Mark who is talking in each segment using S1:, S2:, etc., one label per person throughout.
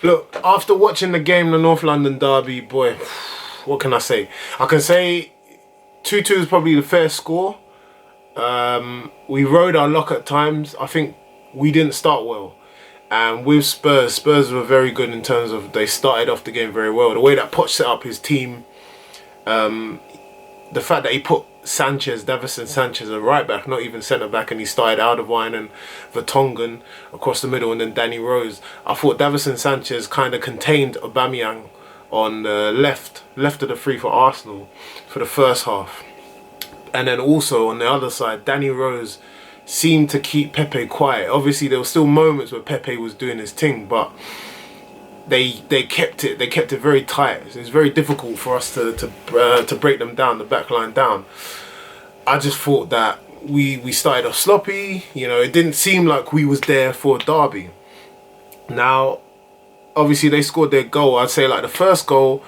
S1: Look, after watching the game, the North London derby, boy, what can I say? I can say 2-2 is probably the fair score. We rode our luck at times. I think we didn't start well. And with Spurs were very good in terms of they started off the game very well. The way that Poch set up his team, the fact that he put Davison Sanchez, a right back, not even centre back, and he started Alderweireld and Vertonghen across the middle, and then Danny Rose. I thought Davison Sanchez kind of contained Aubameyang on the left of the three for Arsenal for the first half. And then also on the other side, Danny Rose seemed to keep Pepe quiet. Obviously, there were still moments where Pepe was doing his thing, but they kept it very tight. So it's very difficult for us to break them down, the back line down. I just thought that we started off sloppy. You know, it didn't seem like we was there for a derby. Now, obviously, they scored their goal. I'd say like the first goal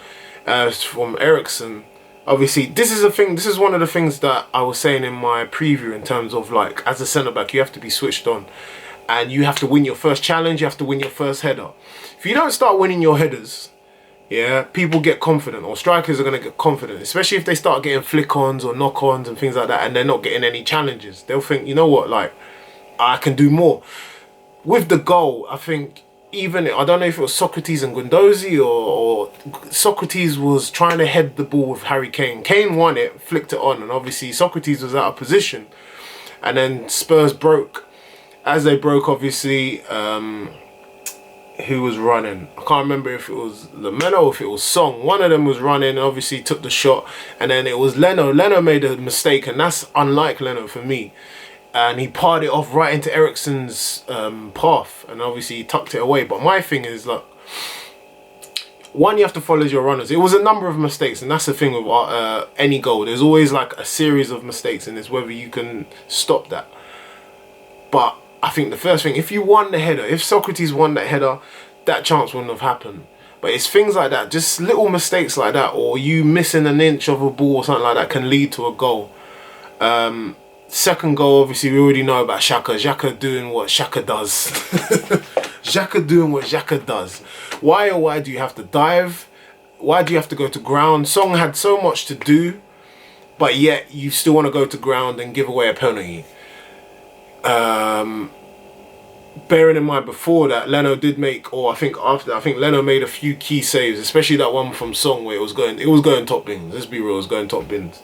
S1: from Eriksen. Obviously, this is one of the things that I was saying in my preview in terms of, like, as a centre-back, you have to be switched on. And you have to win your first challenge, you have to win your first header. If you don't start winning your headers, yeah, people get confident, or strikers are going to get confident, especially if they start getting flick-ons or knock-ons and things like that, and they're not getting any challenges. They'll think, you know what, like, I can do more. With the goal, I think, even, I don't know if it was Socrates and Guendouzi or Socrates was trying to head the ball with Harry Kane. Kane won it, flicked it on, and obviously Socrates was out of position. And then Spurs broke. As they broke, obviously, who was running? I can't remember if it was Lamela or if it was Song. One of them was running, obviously took the shot, and then it was Leno. Leno made a mistake, and that's unlike Leno for me. And he parred it off right into Eriksen's path, and obviously he tucked it away. But my thing is, look, one, you have to follow your runners. It was a number of mistakes, and that's the thing with any goal. There's always like a series of mistakes, and it's whether you can stop that. But I think the first thing, if you won the header, if Socrates won that header, that chance wouldn't have happened. But it's things like that, just little mistakes like that, or you missing an inch of a ball or something like that can lead to a goal. Second goal, obviously, we already know about Xhaka. Xhaka doing what Xhaka does. Xhaka doing what Xhaka does. Why do you have to dive? Why do you have to go to ground? Song had so much to do, but yet you still want to go to ground and give away a penalty. Bearing in mind before that, Leno did make, or I think after that, I think Leno made a few key saves, especially that one from Song where it was going top bins. Let's be real, it was going top bins.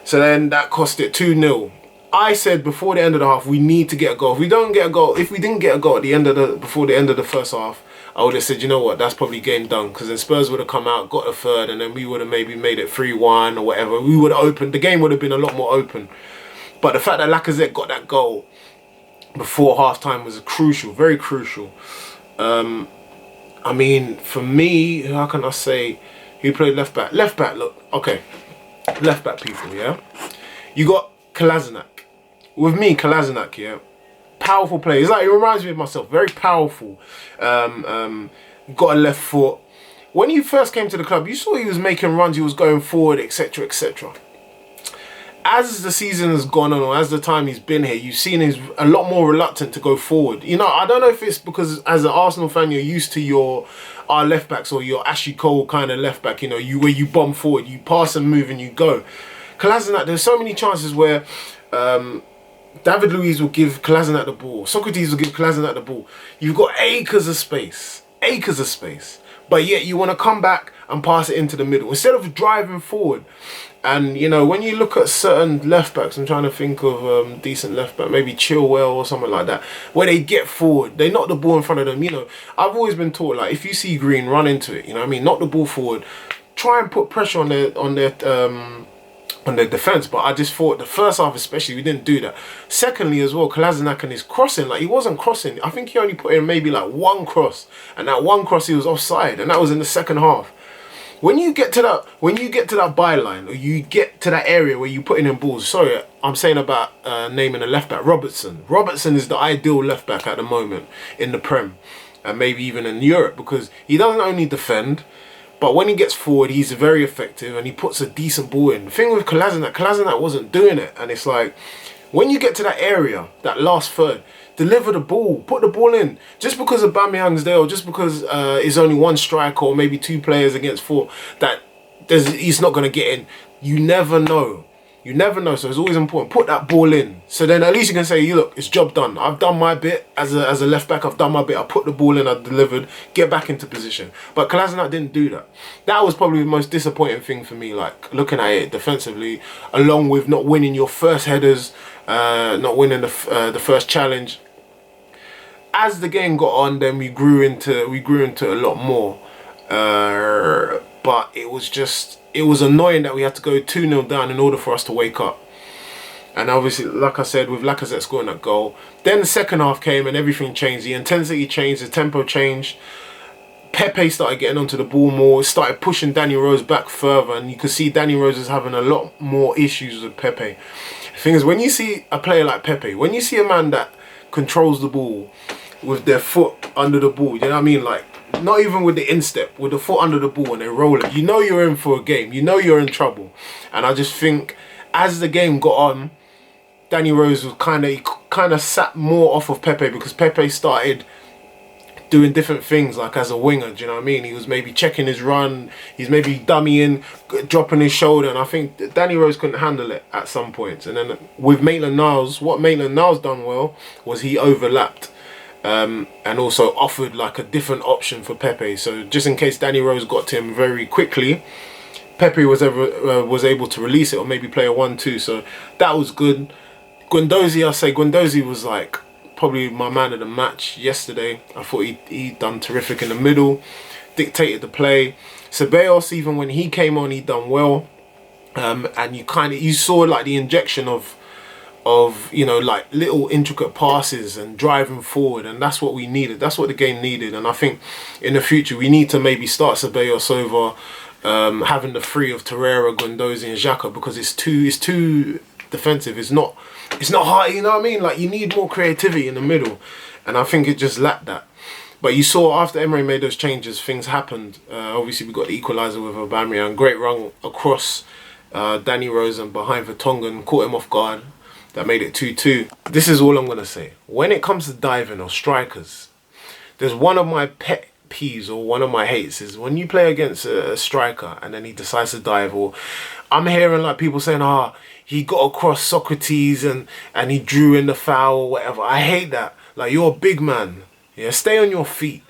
S1: So then that cost it 2-0. I said before the end of the half, we need to get a goal. If we didn't get a goal at the end of before the end of the first half, I would have said, you know what, that's probably game done. Because then Spurs would have come out, got a third, and then we would have maybe made it 3-1 or whatever. We would have opened. The game would have been a lot more open. But the fact that Lacazette got that goal before half-time was crucial, very crucial. I mean, for me, how can I say, who played left back? Left back, look, okay. Left back people, yeah? You got Kolasinac. With me, Kolasinac, yeah, powerful player. It's like, it reminds me of myself. Very powerful. Got a left foot. When he first came to the club, you saw he was making runs. He was going forward, etc., etc. As the season has gone on, or as the time he's been here, you've seen he's a lot more reluctant to go forward. You know, I don't know if it's because as an Arsenal fan, you're used to our left backs or your Ashley Cole kind of left back. You know, where you bomb forward, you pass and move and you go. Kolasinac, there's so many chances where David Luiz will give Kolasinac the ball. Socrates will give Kolasinac the ball. You've got acres of space. But yet you want to come back and pass it into the middle instead of driving forward. And, you know, when you look at certain left backs, I'm trying to think of decent left back, maybe Chilwell or something like that, where they get forward, they knock the ball in front of them. You know, I've always been taught, like, if you see green, run into it. You know what I mean? Knock the ball forward. Try and put pressure on their defence, but I just thought the first half especially, we didn't do that. Secondly as well, Kolasinac and his crossing, like, he wasn't crossing. I think he only put in maybe like one cross, and that one cross he was offside, and that was in the second half. When you get to that byline, or you get to that area where you're putting in balls, sorry, I'm saying about naming a left back, Robertson. Robertson is the ideal left back at the moment in the Prem, and maybe even in Europe, because he doesn't only defend, but when he gets forward, he's very effective and he puts a decent ball in. The thing with Kolasinac wasn't doing it. And it's like, when you get to that area, that last third, Deliver the ball. Put the ball in. Just because Aubameyang's there, or just because it's only one striker or maybe 2 players against 4, that he's not going to get in. You never know. You never know. So it's always important. Put that ball in. So then at least you can say, look, it's job done. I've done my bit as a left back. I've done my bit. I put the ball in. I delivered. Get back into position. But Kolasinac didn't do that. That was probably the most disappointing thing for me. Like looking at it defensively, along with not winning your first headers, not winning the first challenge. As the game got on, then we grew into a lot more. But it was annoying that we had to go 2-0 down in order for us to wake up. And obviously, like I said, with Lacazette scoring that goal, then the second half came and everything changed. The intensity changed, the tempo changed. Pepe started getting onto the ball more, started pushing Danny Rose back further, and you could see Danny Rose is having a lot more issues with Pepe. The thing is, when you see a player like Pepe, when you see a man that controls the ball with their foot under the ball, you know what I mean? Like, not even with the instep, with the foot under the ball and they roll it. You know you're in for a game. You know you're in trouble. And I just think as the game got on, Danny Rose was kind of sat more off of Pepe, because Pepe started doing different things, like as a winger, do you know what I mean? He was maybe checking his run, he's maybe dummying, dropping his shoulder, and I think Danny Rose couldn't handle it at some points. And then with Maitland-Niles, what Maitland-Niles done well was he overlapped. And also offered like a different option for Pepe. So just in case Danny Rose got to him very quickly, Pepe was able to release it or maybe play a 1-2. So that was good. Guendouzi, I say Guendouzi was like probably my man of the match yesterday. I thought he done terrific in the middle, dictated the play. Ceballos, even when he came on, he done well. And you saw like the injection of you know, like little intricate passes and driving forward, and that's what we needed. That's what the game needed. And I think in the future we need to maybe start Ceballos over having the 3 of Torreira, Guendouzi and Xhaka, because it's too defensive. It's not hard, you know what I mean? Like, you need more creativity in the middle, and I think it just lacked that. But you saw after Emery made those changes, things happened. Obviously we got the equaliser with Aubameyang, great run across Danny Rose and behind Vertonghen, caught him off guard. That made it 2-2. This is all I'm going to say. When it comes to diving or strikers, there's one of my pet peeves or one of my hates is when you play against a striker and then he decides to dive, or I'm hearing like people saying, he got across Socrates and he drew in the foul or whatever. I hate that. Like, you're a big man. Yeah, stay on your feet.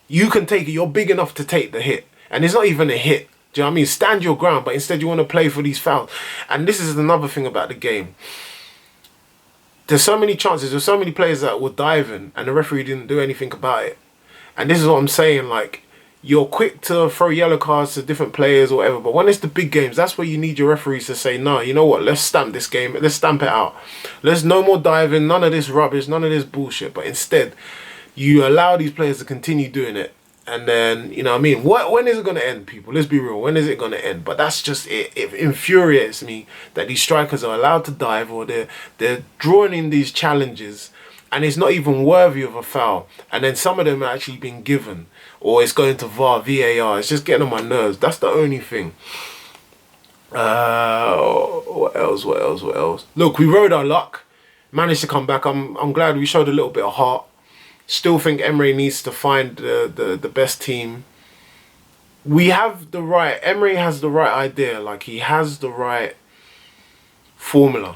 S1: You can take it. You're big enough to take the hit. And it's not even a hit. Do you know what I mean? Stand your ground, but instead you want to play for these fouls. And this is another thing about the game. There's so many chances, there's so many players that were diving and the referee didn't do anything about it. And this is what I'm saying, like, you're quick to throw yellow cards to different players or whatever, but when it's the big games, that's where you need your referees to say, no, you know what, let's stamp this game, let's stamp it out. There's no more diving, none of this rubbish, none of this bullshit, but instead, you allow these players to continue doing it. And then, you know what I mean? When is it going to end, people? Let's be real. When is it going to end? But that's just it. It infuriates me that these strikers are allowed to dive, or they're drawing in these challenges and it's not even worthy of a foul. And then some of them are actually being given, or it's going to VAR. It's just getting on my nerves. That's the only thing. What else? Look, we rode our luck. Managed to come back. I'm glad we showed a little bit of heart. Still think Emery needs to find the best team. Emery has the right idea, like he has the right formula,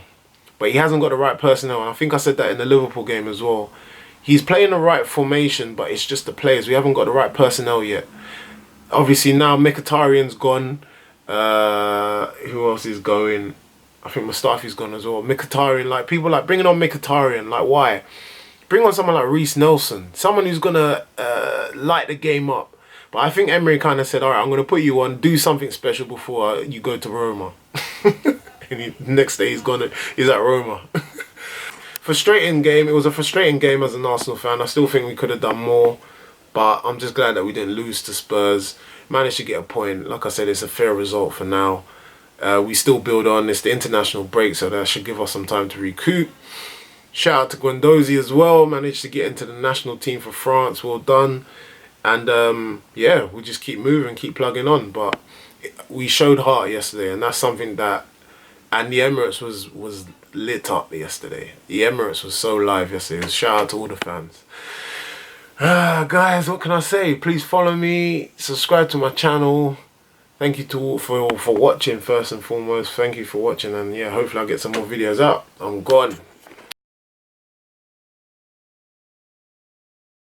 S1: but he hasn't got the right personnel. And I think I said that in the Liverpool game as well. He's playing the right formation, but it's just the players. We haven't got the right personnel yet. Obviously now Mkhitaryan's gone. Who else is going? I think Mustafi's gone as well. Mkhitaryan, like people like bringing on Mkhitaryan, like why? Bring on someone like Reece Nelson, someone who's going to light the game up. But I think Emery kind of said, all right, I'm going to put you on, do something special before you go to Roma. And the next day he's at Roma. Frustrating game. It was a frustrating game as an Arsenal fan. I still think we could have done more. But I'm just glad that we didn't lose to Spurs. Managed to get a point. Like I said, it's a fair result for now. We still build on. It's the international break, so that should give us some time to recoup. Shout out to Guendouzi as well. Managed to get into the national team for France. Well done. And yeah, we just keep moving, keep plugging on. But we showed heart yesterday, and that's something that And the Emirates was lit up yesterday. The Emirates was so live yesterday. Shout out to all the fans. Guys, what can I say? Please follow me, subscribe to my channel. Thank you to all for watching first and foremost. Thank you for watching, and yeah, hopefully I'll get some more videos out. I'm gone.